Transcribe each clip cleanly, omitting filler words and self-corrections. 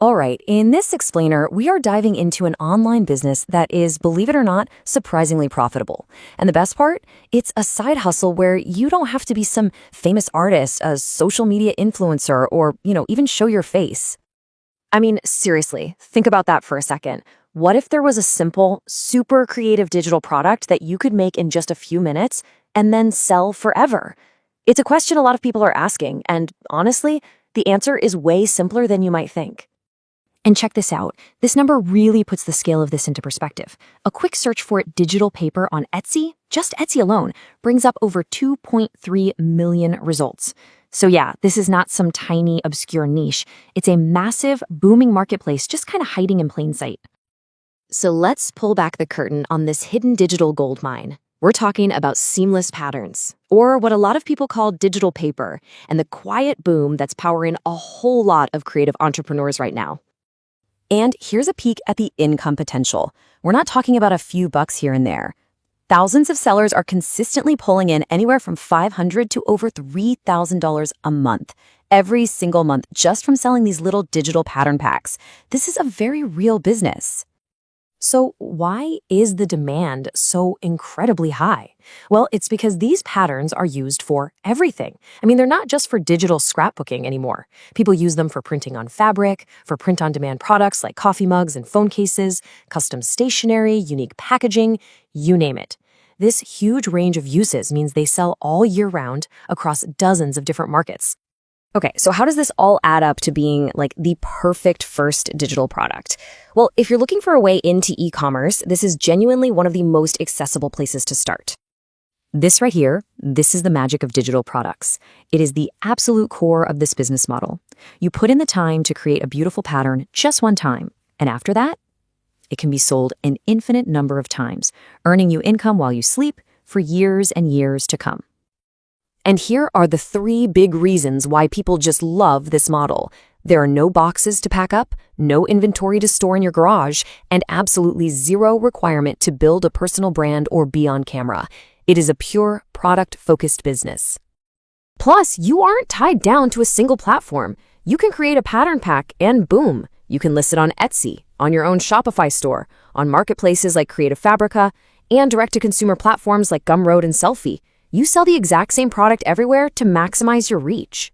All right, in this explainer, we are diving into an online business that is, believe it or not, surprisingly profitable. And the best part? It's a side hustle where you don't have to be some famous artist, a social media influencer, or, even show your face. I mean, seriously, think about that for a second. What if there was a simple, super creative digital product that you could make in just a few minutes and then sell forever? It's a question a lot of people are asking, and honestly, the answer is way simpler than you might think. And check this out. This number really puts the scale of this into perspective. A quick search for digital paper on Etsy, just Etsy alone, brings up over 2.3 million results. So yeah, this is not some tiny, obscure niche. It's a massive, booming marketplace just kind of hiding in plain sight. So let's pull back the curtain on this hidden digital gold mine. We're talking about seamless patterns, or what a lot of people call digital paper, and the quiet boom that's powering a whole lot of creative entrepreneurs right now. And here's a peek at the income potential. We're not talking about a few bucks here and there. Thousands of sellers are consistently pulling in anywhere from $500 to over $3,000 a month, every single month, just from selling these little digital pattern packs. This is a very real business. So why is the demand so incredibly high? Well, it's because these patterns are used for everything. I mean, they're not just for digital scrapbooking anymore. People use them for printing on fabric, for print-on-demand products like coffee mugs and phone cases, custom stationery, unique packaging, you name it. This huge range of uses means they sell all year round across dozens of different markets. Okay, so how does this all add up to being like the perfect first digital product? Well, if you're looking for a way into e-commerce, this is genuinely one of the most accessible places to start. This right here, this is the magic of digital products. It is the absolute core of this business model. You put in the time to create a beautiful pattern just one time, and after that, it can be sold an infinite number of times, earning you income while you sleep for years and years to come. And here are the 3 big reasons why people just love this model. There are no boxes to pack up, no inventory to store in your garage, and absolutely zero requirement to build a personal brand or be on camera. It is a pure product-focused business. Plus, you aren't tied down to a single platform. You can create a pattern pack and boom, you can list it on Etsy, on your own Shopify store, on marketplaces like Creative Fabrica, and direct-to-consumer platforms like Gumroad and Selfie. You sell the exact same product everywhere to maximize your reach.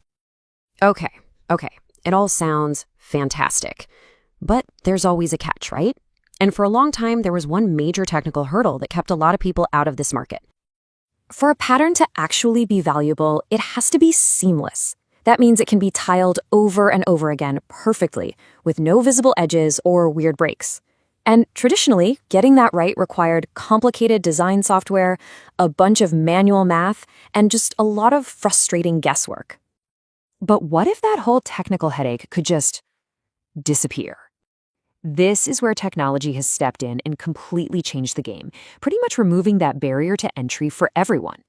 Okay, it all sounds fantastic. But there's always a catch, right? And for a long time, there was one major technical hurdle that kept a lot of people out of this market. For a pattern to actually be valuable, it has to be seamless. That means it can be tiled over and over again perfectly, with no visible edges or weird breaks. And traditionally, getting that right required complicated design software, a bunch of manual math, and just a lot of frustrating guesswork. But what if that whole technical headache could just disappear? This is where technology has stepped in and completely changed the game, pretty much removing that barrier to entry for everyone.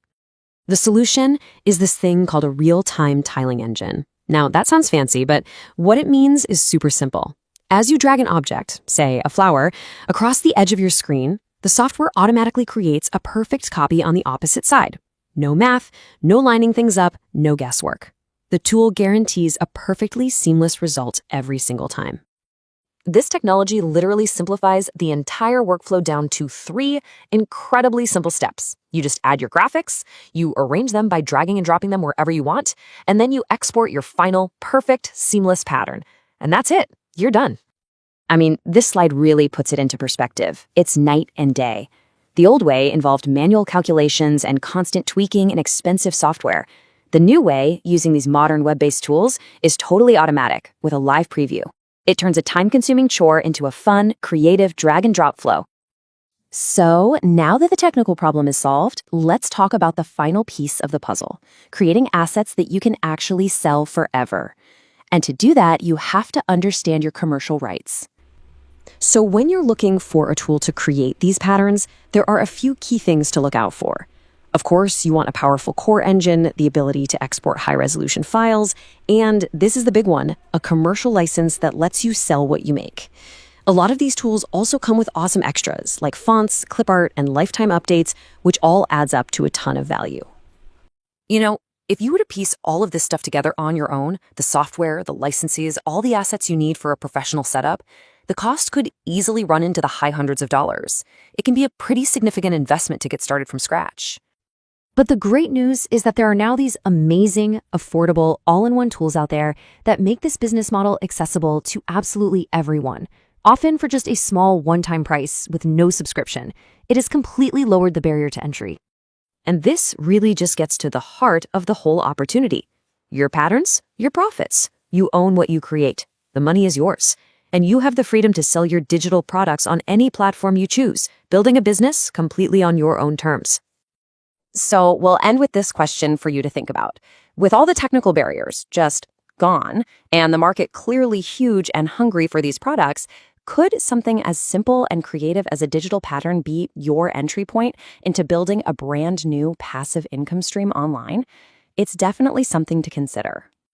The solution is this thing called a real-time tiling engine. Now, that sounds fancy, but what it means is super simple. As you drag an object, say a flower, across the edge of your screen, the software automatically creates a perfect copy on the opposite side. No math, no lining things up, no guesswork. The tool guarantees a perfectly seamless result every single time. This technology literally simplifies the entire workflow down to 3 incredibly simple steps. You just add your graphics, you arrange them by dragging and dropping them wherever you want, and then you export your final, perfect, seamless pattern. And that's it. You're done. I mean, this slide really puts it into perspective. It's night and day. The old way involved manual calculations and constant tweaking and expensive software. The new way, using these modern web-based tools, is totally automatic with a live preview. It turns a time-consuming chore into a fun, creative drag-and-drop flow. So, now that the technical problem is solved, let's talk about the final piece of the puzzle, creating assets that you can actually sell forever. And to do that, you have to understand your commercial rights. So when you're looking for a tool to create these patterns, there are a few key things to look out for. Of course, you want a powerful core engine, the ability to export high-resolution files, and this is the big one, a commercial license that lets you sell what you make. A lot of these tools also come with awesome extras, like fonts, clipart, and lifetime updates, which all adds up to a ton of value. If you were to piece all of this stuff together on your own, the software, the licenses, all the assets you need for a professional setup, the cost could easily run into the high hundreds of dollars. It can be a pretty significant investment to get started from scratch. But the great news is that there are now these amazing, affordable, all-in-one tools out there that make this business model accessible to absolutely everyone, often for just a small one-time price with no subscription. It has completely lowered the barrier to entry. And this really just gets to the heart of the whole opportunity. Your patterns, your profits. You own what you create. The money is yours. And you have the freedom to sell your digital products on any platform you choose, building a business completely on your own terms. So we'll end with this question for you to think about. With all the technical barriers just gone, and the market clearly huge and hungry for these products, could something as simple and creative as a digital pattern be your entry point into building a brand new passive income stream online? It's definitely something to consider.